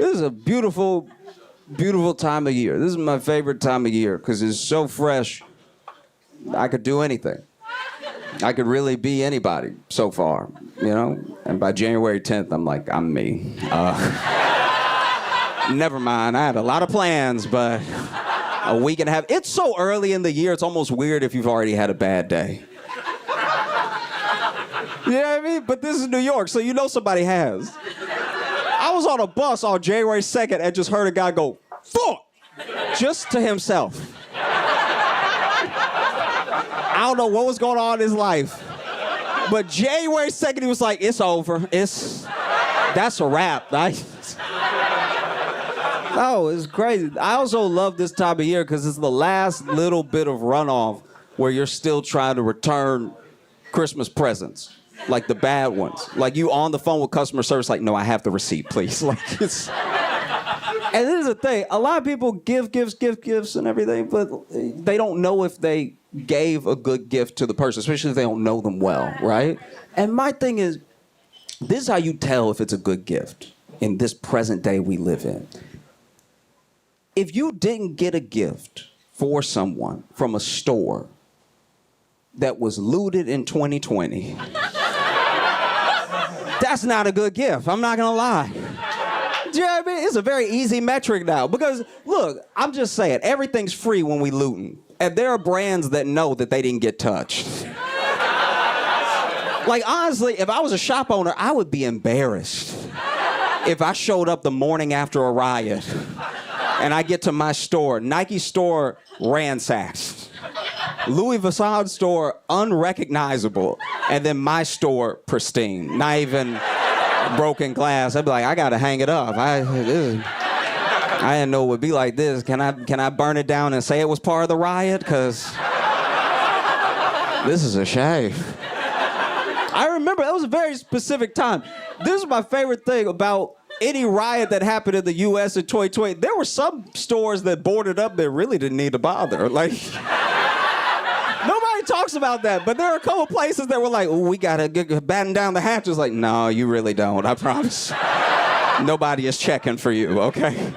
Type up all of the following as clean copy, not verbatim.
This is a beautiful, beautiful time of year. This is my favorite time of year because it's so fresh. I could do anything. I could really be anybody so far, you know? And by January 10th, I'm like, I'm me. Never mind. I had a lot of plans, but a week and a half. It's so early in the year, it's almost weird if you've already had a bad day. You know what I mean? But this is New York, so you know somebody has. I was on a bus on January 2nd and just heard a guy go, fuck! Just to himself. I don't know what was going on in his life. But January 2nd, he was like, it's over. That's a wrap. Oh, it's crazy. I also love this time of year because it's the last little bit of runoff where you're still trying to return Christmas presents. Like the bad ones. Like you on the phone with customer service, like, no, I have the receipt, please. Like it's. And this is the thing. A lot of people give gifts and everything, but they don't know if they gave a good gift to the person, especially if they don't know them well, right? And my thing is, this is how you tell if it's a good gift in this present day we live in. If you didn't get a gift for someone from a store that was looted in 2020, that's not a good gift. I'm not gonna lie. Do you know what I mean? It's a very easy metric now because, look, I'm just saying, everything's free when we looting. And there are brands that know that they didn't get touched. Like, honestly, if I was a shop owner, I would be embarrassed if I showed up the morning after a riot and I get to my store, Nike store ransacked, Louis Vuitton store unrecognizable, and then my store pristine, not even broken glass. I'd be like, I gotta hang it up. I didn't know it would be like this. Can I burn it down and say it was part of the riot? Cause this is a shame. I remember that was a very specific time. This is my favorite thing about any riot that happened in the U.S. in 2020. There were some stores that boarded up that really didn't need to bother. Like, nobody talks about that, but there are a couple places that were like, oh, we gotta batten down the hatches. Like, no, you really don't, I promise. Nobody is checking for you, okay?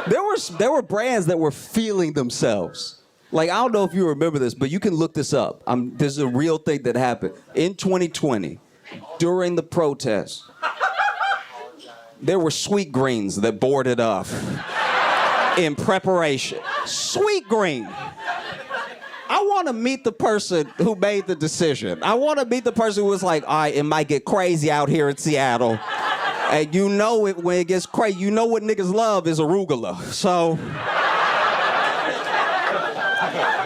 There were brands that were feeling themselves. Like, I don't know if you remember this, but you can look this up. This is a real thing that happened. In 2020, during the protests, there were Sweet Greens that boarded up in preparation. Sweet Green. I want to meet the person who made the decision. I want to meet the person who was like, all right, it might get crazy out here in Seattle. And you know it when it gets crazy. You know what niggas love is arugula. So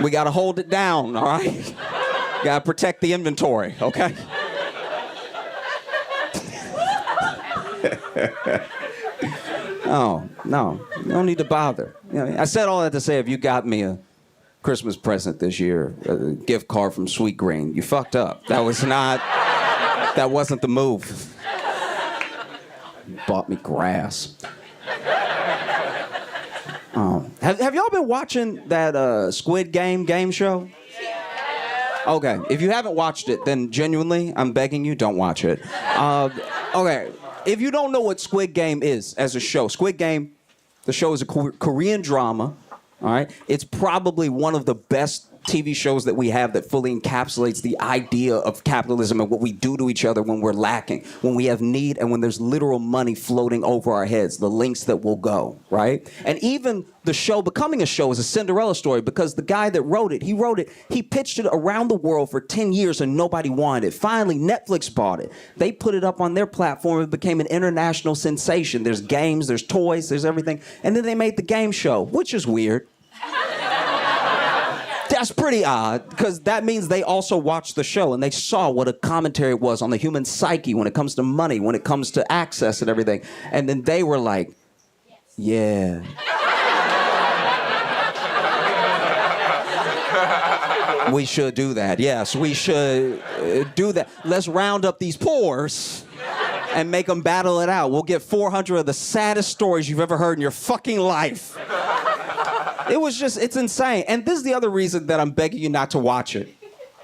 we got to hold it down, all right? Got to protect the inventory, okay? Oh, no, you don't need to bother. You know, I said all that to say if you got me a Christmas present this year, a gift card from Sweet Green, you fucked up. That wasn't the move. You bought me grass. Have y'all been watching that Squid Game show? Okay, if you haven't watched it, then genuinely, I'm begging you, don't watch it. Okay, if you don't know what Squid Game is as a show, Squid Game, the show is a Korean drama, all right? It's probably one of the best TV shows that we have that fully encapsulates the idea of capitalism and what we do to each other when we're lacking, when we have need, and when there's literal money floating over our heads, the links that will go, right? And even the show becoming a show is a Cinderella story because the guy that wrote it, he pitched it around the world for 10 years and nobody wanted it. Finally, Netflix bought it. They put it up on their platform. It became an international sensation. There's games, there's toys, there's everything. And then they made the game show, which is weird. That's pretty odd, because that means they also watched the show and they saw what a commentary was on the human psyche when it comes to money, when it comes to access and everything. And then they were like, yeah. We should do that. Yes, we should do that. Let's round up these pores and make them battle it out. We'll get 400 of the saddest stories you've ever heard in your fucking life. It's insane. And this is the other reason that I'm begging you not to watch it,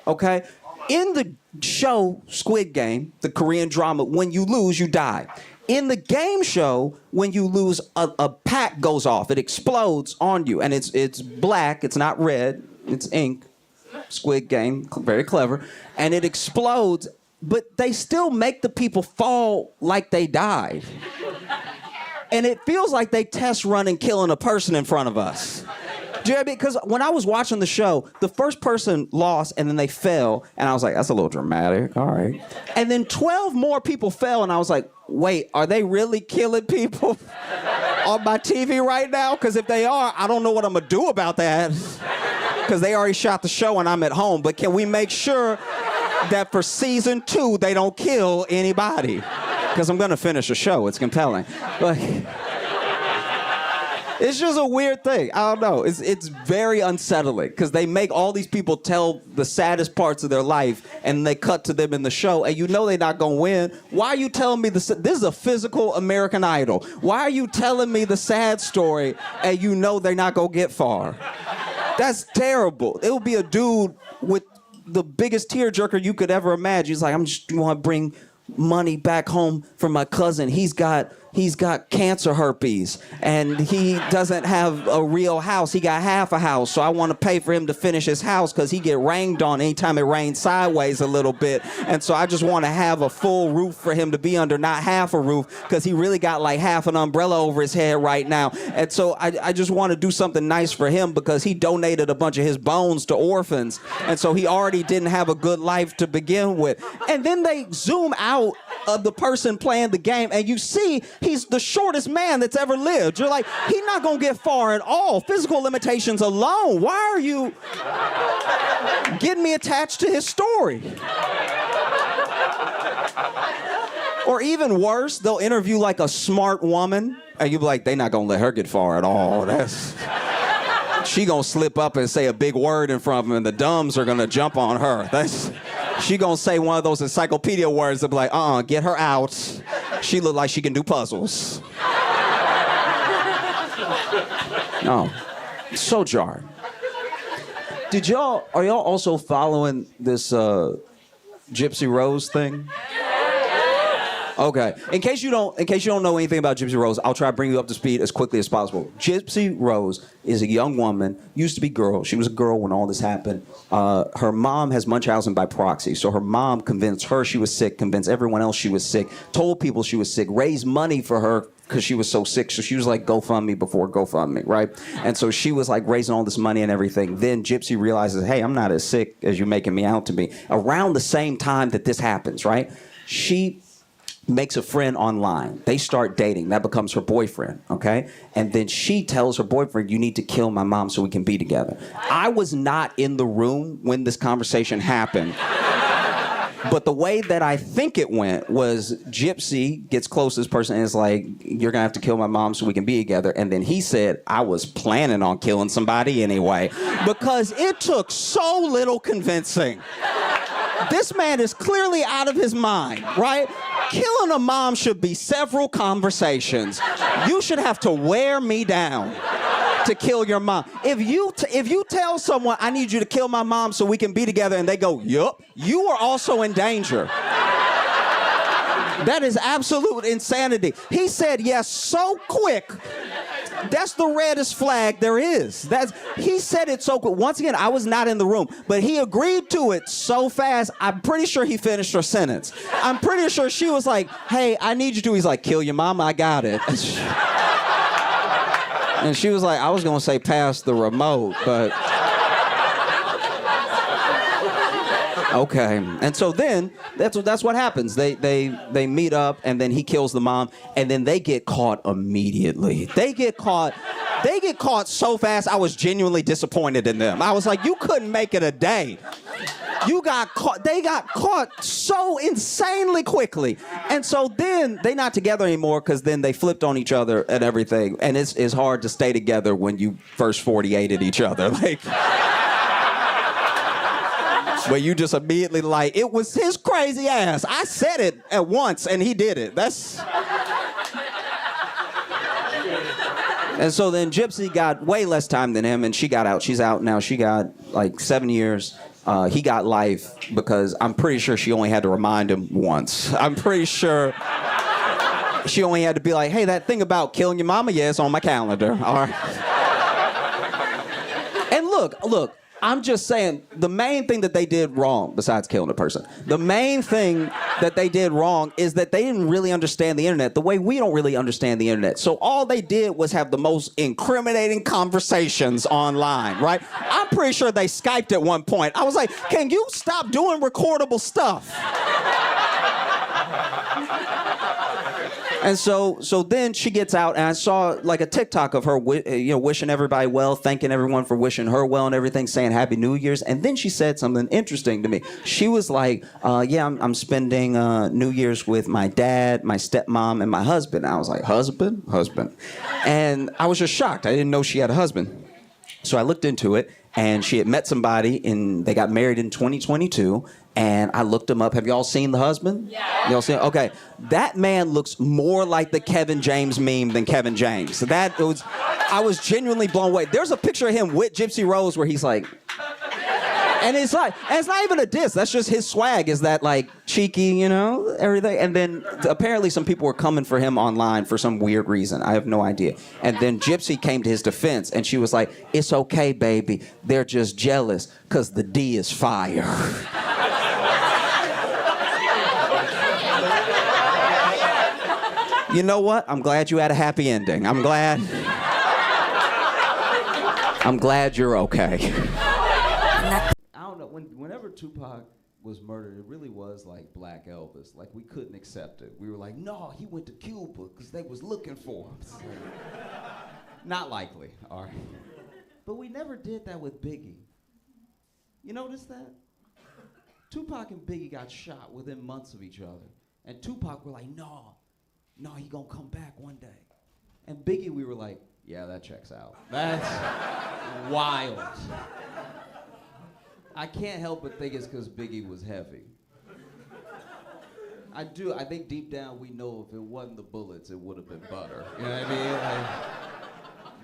okay? In the show Squid Game, the Korean drama, when you lose, you die. In the game show, when you lose, a pack goes off. It explodes on you, and it's black. It's not red. It's ink. Squid Game, very clever. And it explodes, but they still make the people fall like they died. And it feels like they test running killing a person in front of us. Do you know what I mean? Because when I was watching the show, the first person lost and then they fell, and I was like, that's a little dramatic. All right. And then 12 more people fell, and I was like, wait, are they really killing people on my TV right now? Because if they are, I don't know what I'm going to do about that. Because they already shot the show and I'm at home. But can we make sure that for season 2, they don't kill anybody? Because I'm going to finish the show. It's compelling. But it's just a weird thing. I don't know. It's very unsettling because they make all these people tell the saddest parts of their life and they cut to them in the show and you know they're not going to win. Why are you telling me this is a physical American Idol? Why are you telling me the sad story and you know they're not going to get far? That's terrible. It would be a dude with the biggest tearjerker you could ever imagine. He's like, I'm just want to bring money back home for my cousin. He's got cancer herpes and he doesn't have a real house. He got half a house, so I want to pay for him to finish his house because he get rained on anytime it rains sideways a little bit, and so I just want to have a full roof for him to be under, not half a roof, because he really got like half an umbrella over his head right now, and so I just want to do something nice for him because he donated a bunch of his bones to orphans, and so he already didn't have a good life to begin with. And then they zoom out of the person playing the game and you see he's the shortest man that's ever lived. You're like, he's not gonna get far at all. Physical limitations alone. Why are you getting me attached to his story? Or even worse, they'll interview like a smart woman and you'll be like, they not gonna let her get far at all. She gonna slip up and say a big word in front of him and the dumbs are gonna jump on her. She gonna say one of those encyclopedia words that be like, get her out. She look like she can do puzzles. No, so jarred. Are y'all also following this Gypsy Rose thing? Okay. In case you don't know anything about Gypsy Rose, I'll try to bring you up to speed as quickly as possible. Gypsy Rose is a young woman, used to be girl. She was a girl when all this happened. Her mom has Munchausen by proxy, so her mom convinced her she was sick, convinced everyone else she was sick, told people she was sick, raised money for her because she was so sick. So she was like GoFundMe before GoFundMe, right? And so she was like raising all this money and everything. Then Gypsy realizes, hey, I'm not as sick as you're making me out to be. Around the same time that this happens, right? She makes a friend online. They start dating. That becomes her boyfriend, okay? And then she tells her boyfriend, you need to kill my mom so we can be together. I was not in the room when this conversation happened. But the way that I think it went was Gypsy gets close to this person and is like, you're going to have to kill my mom so we can be together. And then he said, I was planning on killing somebody anyway. Because it took so little convincing. This man is clearly out of his mind, right? Killing a mom should be several conversations. You should have to wear me down to kill your mom. If you tell someone, I need you to kill my mom so we can be together, and they go, yup, you are also in danger. That is absolute insanity. He said yes so quick. That's the reddest flag there is. He said it so quick. Once again, I was not in the room, but he agreed to it so fast. I'm pretty sure he finished her sentence. I'm pretty sure she was like, hey, I need you to. He's like, kill your mama, I got it. And she was like, I was going to say pass the remote, but okay. And so then that's what happens. They meet up and then he kills the mom and then they get caught immediately. They get caught so fast. I was genuinely disappointed in them. I was like, you couldn't make it a day. You got caught. They got caught so insanely quickly. And so then they're not together anymore because then they flipped on each other and everything. And it's hard to stay together when you first 48'd each other. Like, where you just immediately like, it was his crazy ass. I said it at once and he did it. And so then Gypsy got way less time than him and she got out. She's out now. She got like 7 years. He got life because I'm pretty sure she only had to remind him once. I'm pretty sure She only had to be like, hey, that thing about killing your mama, yeah, it's on my calendar. All right. And look, I'm just saying, the main thing that they did wrong, besides killing a person, the main thing that they did wrong is that they didn't really understand the internet the way we don't really understand the internet. So all they did was have the most incriminating conversations online, right? I'm pretty sure they Skyped at one point. I was like, can you stop doing recordable stuff? And so then she gets out, and I saw like a TikTok of her, wishing everybody well, thanking everyone for wishing her well and everything, saying Happy New Year's. And then she said something interesting to me. She was like, I'm spending New Year's with my dad, my stepmom, and my husband. And I was like, husband? And I was just shocked. I didn't know she had a husband. So I looked into it, and she had met somebody, and they got married in 2022. And I looked him up. Have y'all seen the husband? Yeah. Y'all seen? Okay. That man looks more like the Kevin James meme than Kevin James. I was genuinely blown away. There's a picture of him with Gypsy Rose where he's like, and it's not even a diss. That's just his swag, is that like cheeky, everything. And then apparently some people were coming for him online for some weird reason. I have no idea. And then Gypsy came to his defense, and she was like, it's okay, baby. They're just jealous because the D is fire. You know what? I'm glad you had a happy ending. I'm glad you're okay. I don't know. Whenever Tupac was murdered, it really was like Black Elvis. Like, we couldn't accept it. We were like, no, he went to Cuba because they was looking for him. Not likely, all right. But we never did that with Biggie. You notice that? Tupac and Biggie got shot within months of each other. And Tupac were like, no, he gonna come back one day. And Biggie, we were like, yeah, that checks out. That's wild. I can't help but think it's because Biggie was heavy. I think deep down we know if it wasn't the bullets, it would have been butter. You know what I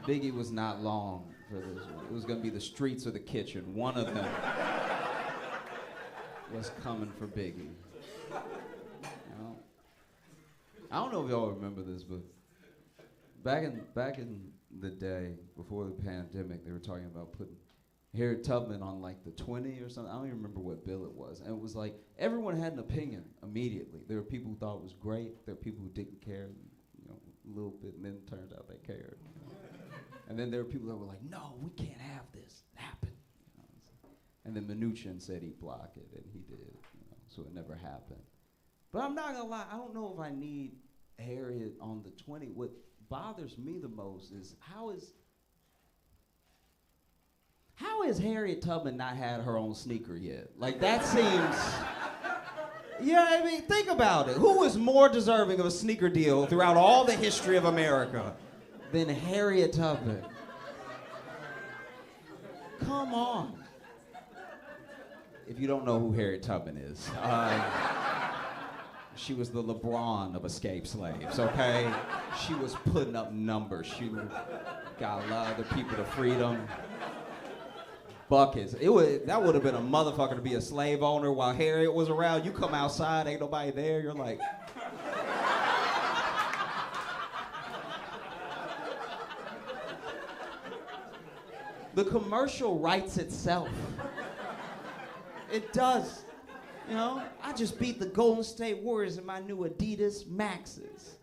mean? Biggie was not long for this one. It was gonna be the streets or the kitchen. One of them was coming for Biggie. I don't know if y'all remember this, but back in the day, before the pandemic, they were talking about putting Harriet Tubman on like the 20 or something. I don't even remember what bill it was. And it was like, everyone had an opinion immediately. There were people who thought it was great. There were people who didn't care, a little bit, and then it turns out they cared. And then there were people that were like, no, we can't have this happen. And then Mnuchin said he'd block it, and he did, so it never happened. But I'm not gonna lie, I don't know if I need Harriet on the 20. What bothers me the most is how has Harriet Tubman not had her own sneaker yet? Like, that seems, you know what I mean? Think about it. Who is more deserving of a sneaker deal throughout all the history of America than Harriet Tubman? Come on. If you don't know who Harriet Tubman is, she was the LeBron of escaped slaves, okay? She was putting up numbers. She got a lot of the people to freedom. Buckets. That would have been a motherfucker to be a slave owner while Harriet was around. You come outside, ain't nobody there. You're like... The commercial writes itself. It does. I just beat the Golden State Warriors in my new Adidas Maxes.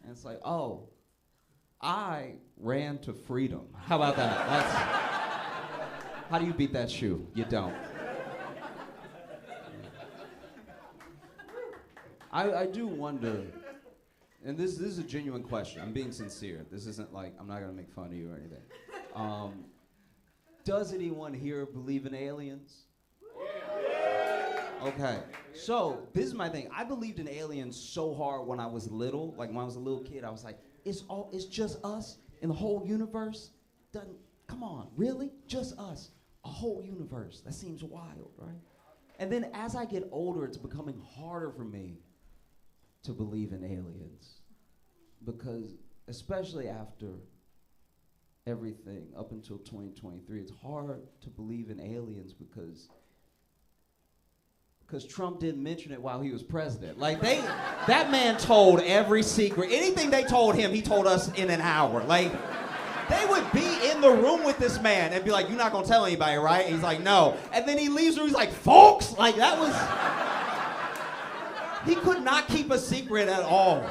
And it's like, oh, I ran to freedom. How about that? How do you beat that shoe? You don't. I do wonder, and this is a genuine question. I'm being sincere. This isn't like, I'm not gonna make fun of you or anything. Does anyone here believe in aliens? Okay, so this is my thing. I believed in aliens so hard when I was little. Like, when I was a little kid, I was like, it's just us in the whole universe? Come on, really? Just us, a whole universe. That seems wild, right? And then as I get older, it's becoming harder for me to believe in aliens. Because, especially after everything up until 2023, it's hard to believe in aliens because because Trump didn't mention it while he was president. Like, that man told every secret. Anything they told him, he told us in an hour. Like, they would be in the room with this man and be like, you're not gonna tell anybody, right? And he's like, no. And then he leaves the room, he's like, folks, like that was, he could not keep a secret at all.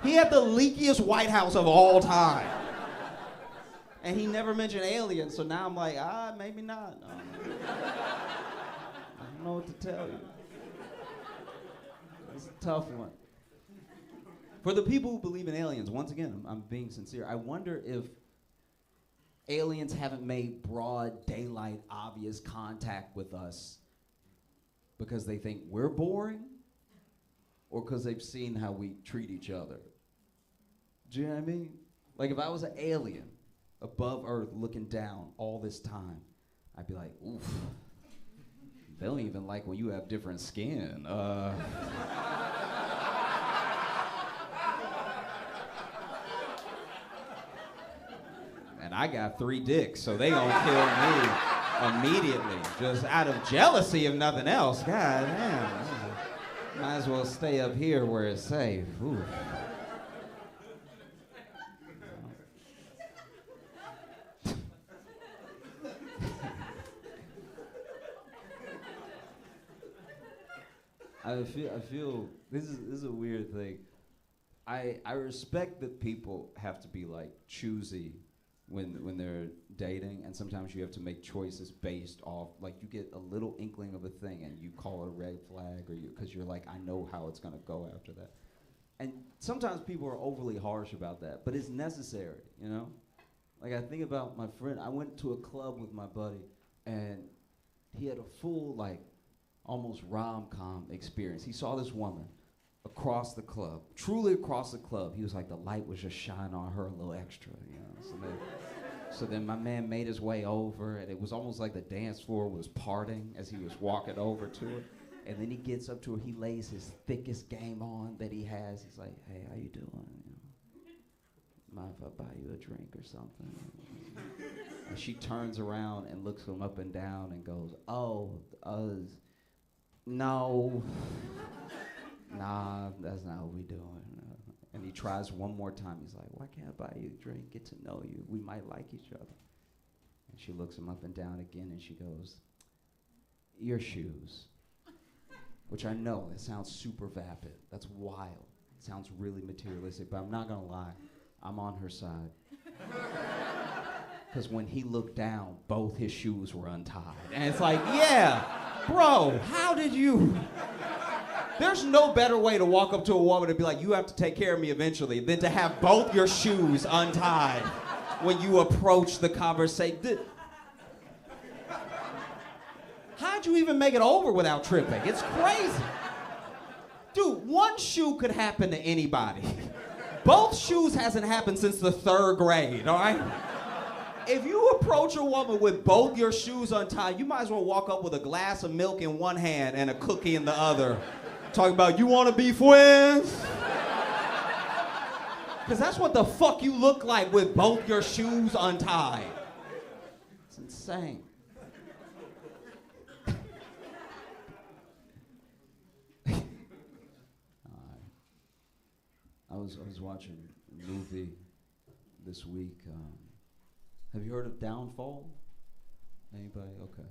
He had the leakiest White House of all time. And he never mentioned aliens, so now I'm like, maybe not. I don't know what to tell you. It's a tough one. For the people who believe in aliens, once again, I'm being sincere, I wonder if aliens haven't made broad daylight obvious contact with us because they think we're boring or because they've seen how we treat each other. Do you know what I mean? Like if I was an alien above Earth looking down all this time, I'd be like, oof, they don't even like when you have different skin. And I got 3 dicks, so they gonna kill me immediately, just out of jealousy if nothing else. God damn, might as well stay up here where it's safe. Ooh. I feel this is a weird thing. I respect that people have to be like choosy when they're dating, and sometimes you have to make choices based off, like you get a little inkling of a thing and you call it a red flag, or because you're like, I know how it's gonna go after that. And sometimes people are overly harsh about that, but it's necessary, you know? Like I think about my friend, I went to a club with my buddy, and he had a full like almost rom-com experience. He saw this woman across the club, truly across the club. He was like, the light was just shining on her a little extra, you know? So then my man made his way over, and it was almost like the dance floor was parting as he was walking over to her. And then he gets up to her, he lays his thickest game on that he has. He's like, hey, how you doing? You know, mind if I buy you a drink or something? And she turns around and looks him up and down and goes, no. Nah, that's not what we doing. And he tries one more time. He's like, why can't I buy you a drink? Get to know you. We might like each other. And she looks him up and down again, and she goes, your shoes. Which I know, that sounds super vapid. That's wild. It sounds really materialistic, but I'm not gonna lie. I'm on her side. Because when he looked down, both his shoes were untied. And it's like, yeah, bro, how did you... There's no better way to walk up to a woman and be like, you have to take care of me eventually, than to have both your shoes untied when you approach the conversation. How'd you even make it over without tripping? It's crazy. Dude, one shoe could happen to anybody. Both shoes hasn't happened since the 3rd grade, all right? If you approach a woman with both your shoes untied, you might as well walk up with a glass of milk in one hand and a cookie in the other. Talking about, you want to be friends? Because that's what the fuck you look like with both your shoes untied. It's insane. I was watching a movie this week. Have you heard of Downfall? Anybody? Okay.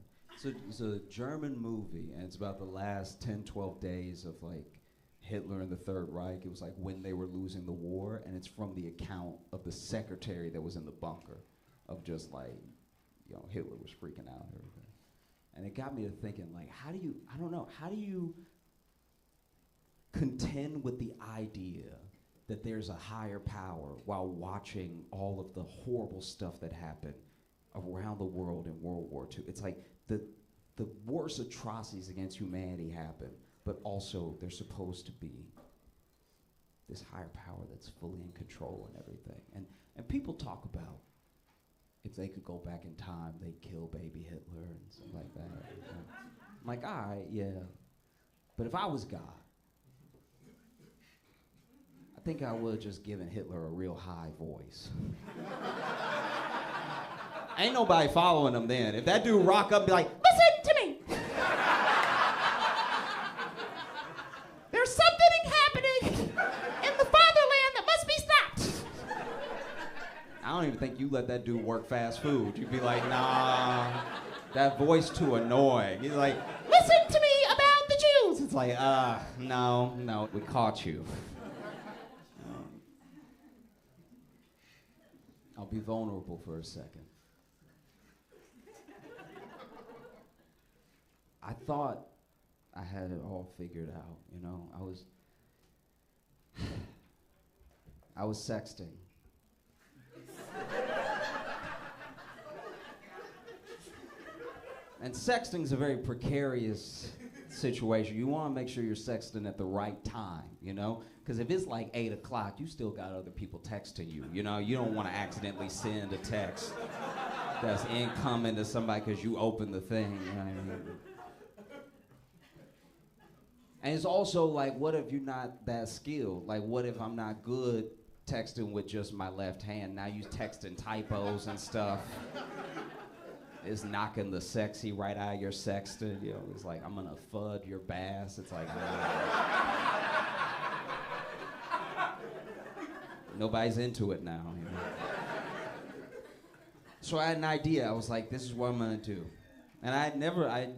It's a German movie, and it's about the last 10, 12 days of like Hitler and the Third Reich. It was like when they were losing the war, and it's from the account of the secretary that was in the bunker, of just like, you know, Hitler was freaking out and everything. And it got me to thinking, like, how do you contend with the idea that there's a higher power while watching all of the horrible stuff that happened around the world in World War II? It's like the worst atrocities against humanity happen, but also there's supposed to be this higher power that's fully in control and everything. And people talk about if they could go back in time, they'd kill baby Hitler and stuff like that. You know? I'm like, all right, yeah. But if I was God, I think I would have just given Hitler a real high voice. Ain't nobody following him then. If that dude rock up and be like, listen to me. I don't even think you let that dude work fast food. You'd be like, nah, that voice too annoying. He's like, listen to me about the Jews. It's like, no, we caught you. I'll be vulnerable for a second. I thought I had it all figured out, you know. I was sexting. And sexting's a very precarious situation. You want to make sure you're sexting at the right time, you know? Because if it's like 8 o'clock, you still got other people texting you, you know? You don't want to accidentally send a text that's incoming to somebody because you opened the thing, you know what I mean? And it's also like, what if you're not that skilled? Like, what if I'm not good texting with just my left hand? Now you texting typos and stuff. It's knocking the sexy right out of your sexting. You know, it's like, I'm gonna fud your bass. It's like, nobody's into it now. You know? So I had an idea. I was like, this is what I'm gonna do. And I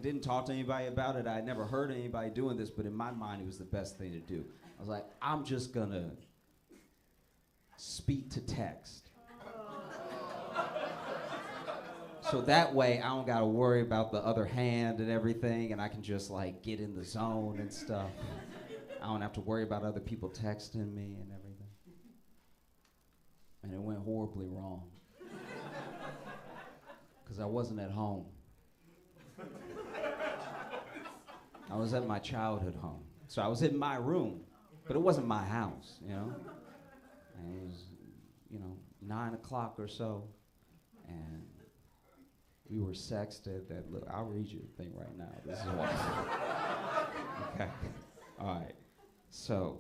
didn't talk to anybody about it. I had never heard anybody doing this, but in my mind, it was the best thing to do. I was like, I'm just gonna speak to text. So that way, I don't gotta worry about the other hand and everything, and I can just like get in the zone and stuff. I don't have to worry about other people texting me and everything. And it went horribly wrong. Because I wasn't at home. I was at my childhood home. So I was in my room, but it wasn't my house, you know? And it was, 9 o'clock or so, and we were sexted. Look, I'll read you the thing right now. This is what. Okay. All right. So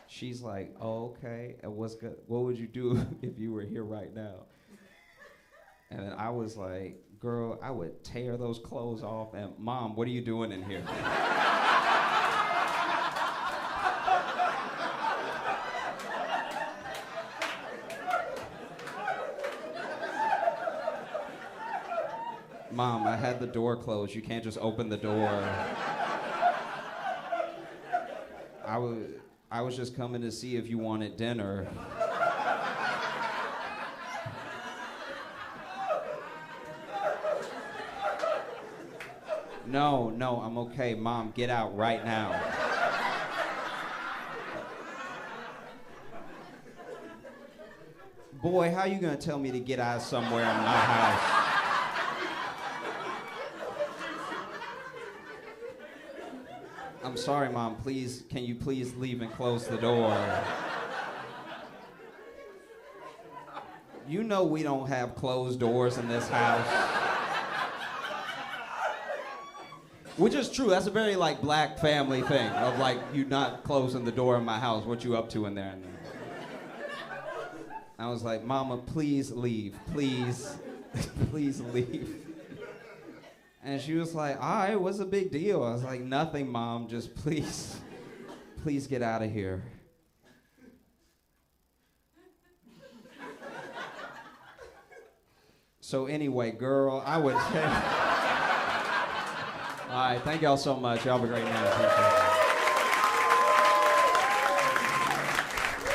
she's like, "Oh, okay. And what would you do if you were here right now?" And then I was like, "Girl, I would tear those clothes off. And Mom, what are you doing in here?" Mom, I had the door closed. You can't just open the door. I was just coming to see if you wanted dinner. No, I'm okay. Mom, get out right now. Boy, how you gonna tell me to get out somewhere in my house? I'm sorry, Mom, please, can you please leave and close the door? You know we don't have closed doors in this house. Which is true, that's a very like black family thing of like you not closing the door in my house, what you up to in there? I was like, Mama, please leave, please, please leave. And she was like, all right, what's the big deal? I was like, nothing, Mom, just please get out of here. So anyway, girl, I would say, all right, thank y'all so much. Y'all have a great night.